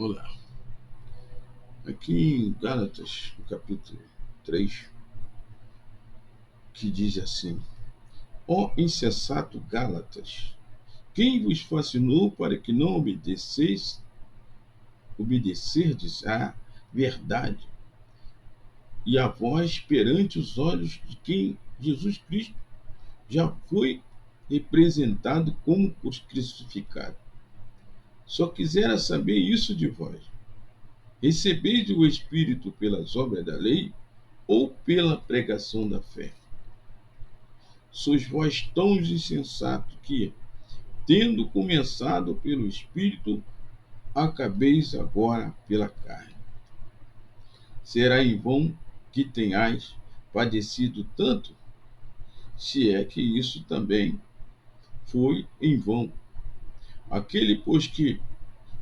Olá. Aqui em Gálatas, no capítulo 3, que diz assim: Ó insensato Gálatas, quem vos fascinou para que não obedecerdes à verdade, e a vós perante os olhos de quem Jesus Cristo já foi representado como crucificado. Só quisera saber isso de vós. Recebeis o Espírito pelas obras da lei ou pela pregação da fé? Sois vós tão insensatos que, tendo começado pelo Espírito, acabeis agora pela carne. Será em vão que tenhais padecido tanto, se é que isso também foi em vão. Aquele, pois, que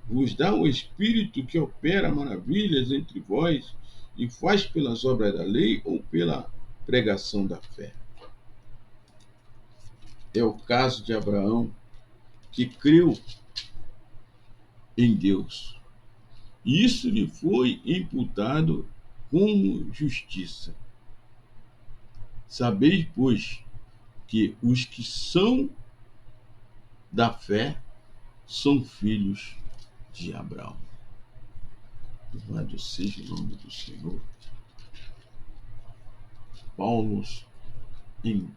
vos dá o Espírito que opera maravilhas entre vós e faz pelas obras da lei ou pela pregação da fé? É o caso de Abraão, que creu em Deus. E isso lhe foi imputado como justiça. Sabeis, pois, que os que são da fé são filhos de Abraão. Louvado seja o nome do Senhor. Paulo, em,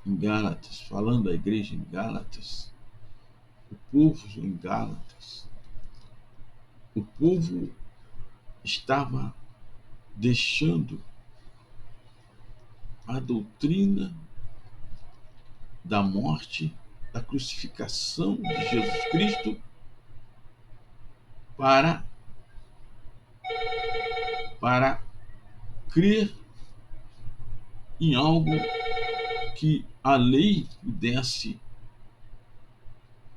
em Gálatas, falando à igreja em Gálatas, o povo em Gálatas, o povo estava deixando a doutrina da morte, da crucificação de Jesus Cristo para crer em algo que a lei pudesse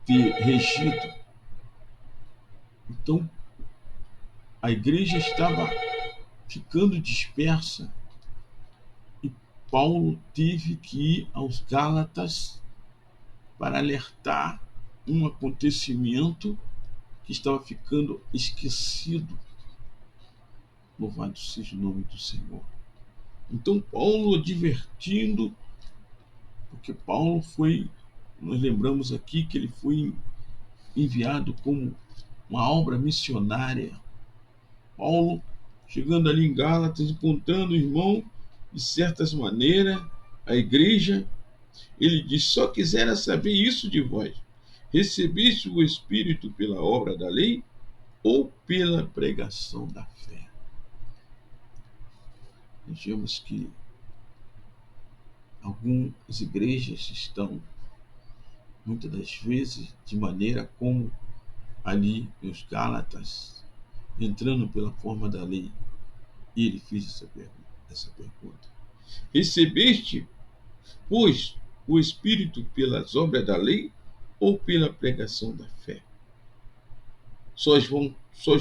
ter regido. Então, a igreja estava ficando dispersa e Paulo teve que ir aos Gálatas para alertar um acontecimento que estava ficando esquecido. Louvado seja o nome do Senhor. Então, Paulo advertindo, porque Paulo foi, nós lembramos aqui que ele foi enviado como uma obra missionária. Paulo, chegando ali em Gálatas, encontrando o irmão, de certas maneiras, a igreja, ele diz: só quisera saber isso de vós. Recebeste o Espírito pela obra da lei ou pela pregação da fé? Vejamos que algumas igrejas estão, muitas das vezes, de maneira como ali os Gálatas, entrando pela forma da lei. E ele fez essa pergunta. Recebeste, pois, o Espírito pelas obras da lei ou pela pregação da fé? Sois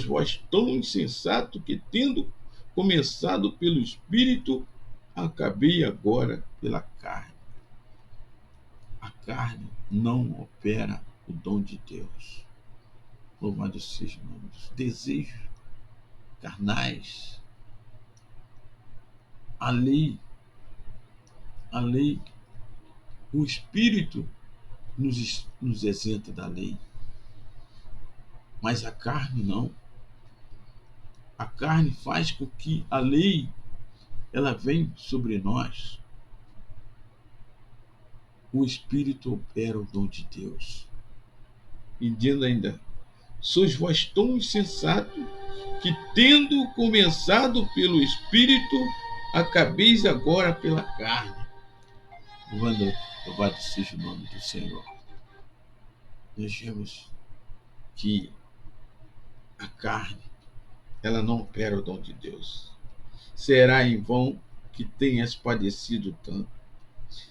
vós tão insensato que, tendo começado pelo Espírito, acabei agora pela carne. A carne não opera o dom de Deus. Louvado seja o nome dos desejos carnais. A lei, o Espírito nos isenta da lei, mas a carne não. A carne faz com que a lei ela vem sobre nós. O Espírito opera o dom de Deus. E dizendo ainda: sois vós tão insensato que, tendo começado pelo Espírito, acabeis agora pela carne. Louvado seja o nome do Senhor. Nós vemos que a carne, ela não opera o dom de Deus. Será em vão que tenhas padecido tanto,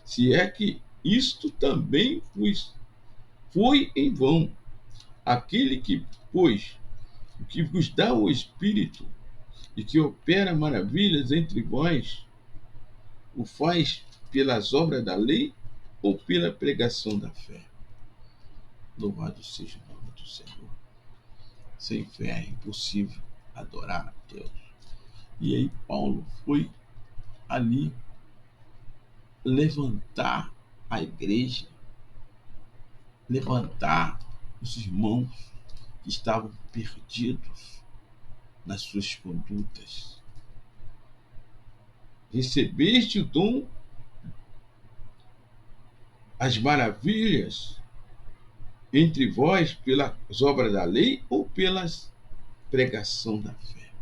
se é que isto também foi em vão. Aquele que, pois, que vos dá o Espírito e que opera maravilhas entre vós, o faz pelas obras da lei ou pela pregação da fé? Louvado seja o nome do Senhor. Sem fé é impossível adorar a Deus. E aí Paulo foi ali levantar a igreja, levantar os irmãos que estavam perdidos nas suas condutas. Recebeste o dom, as maravilhas entre vós pelas obras da lei ou pelas pregação da fé?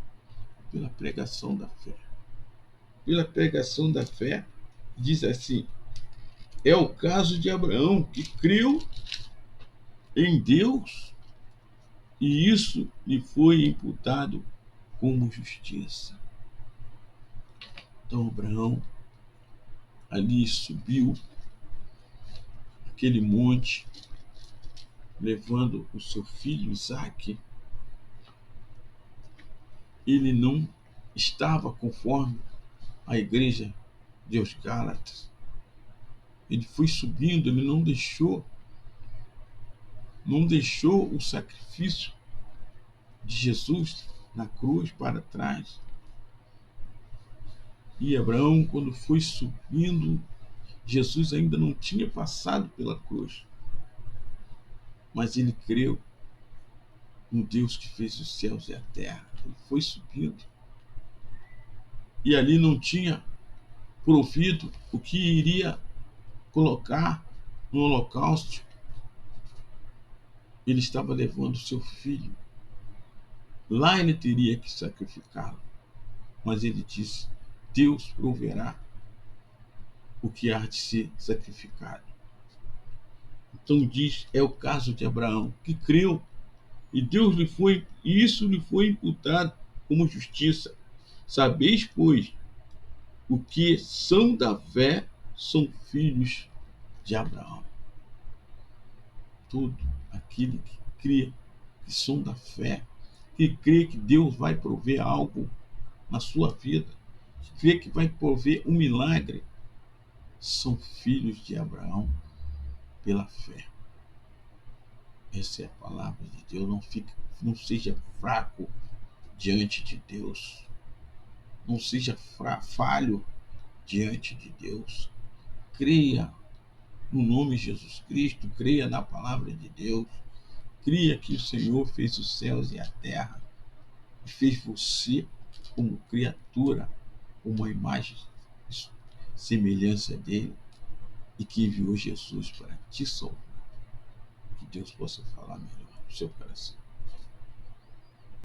Pela pregação da fé. Pela pregação da fé, diz assim: é o caso de Abraão, que creu em Deus e isso lhe foi imputado como justiça. Então Abraão ali subiu aquele monte, levando o seu filho Isaque. Ele não estava conforme a igreja de os Gálatas. Ele foi subindo, ele não deixou o sacrifício de Jesus na cruz para trás. E Abraão, quando foi subindo, Jesus ainda não tinha passado pela cruz, mas ele creu no Deus que fez os céus e a terra. Ele foi subindo. E ali não tinha provido o que iria colocar no holocausto. Ele estava levando seu filho. Lá ele teria que sacrificá-lo. Mas ele disse: Deus proverá o que há de ser sacrificado. Então diz, é o caso de Abraão, que creu e isso lhe foi imputado como justiça. Sabeis, pois, o que são da fé são filhos de Abraão. Todo aquele que crê que são da fé, que crê que Deus vai prover algo na sua vida, que crê que vai prover um milagre, são filhos de Abraão pela fé. Essa é a palavra de Deus. Não seja fraco diante de Deus. Não seja falho diante de Deus. Creia no nome de Jesus Cristo, creia na palavra de Deus, creia que o Senhor fez os céus e a terra e fez você como criatura, como a imagem e semelhança dele, e que enviou Jesus para te salvar. Que Deus possa falar melhor no seu coração.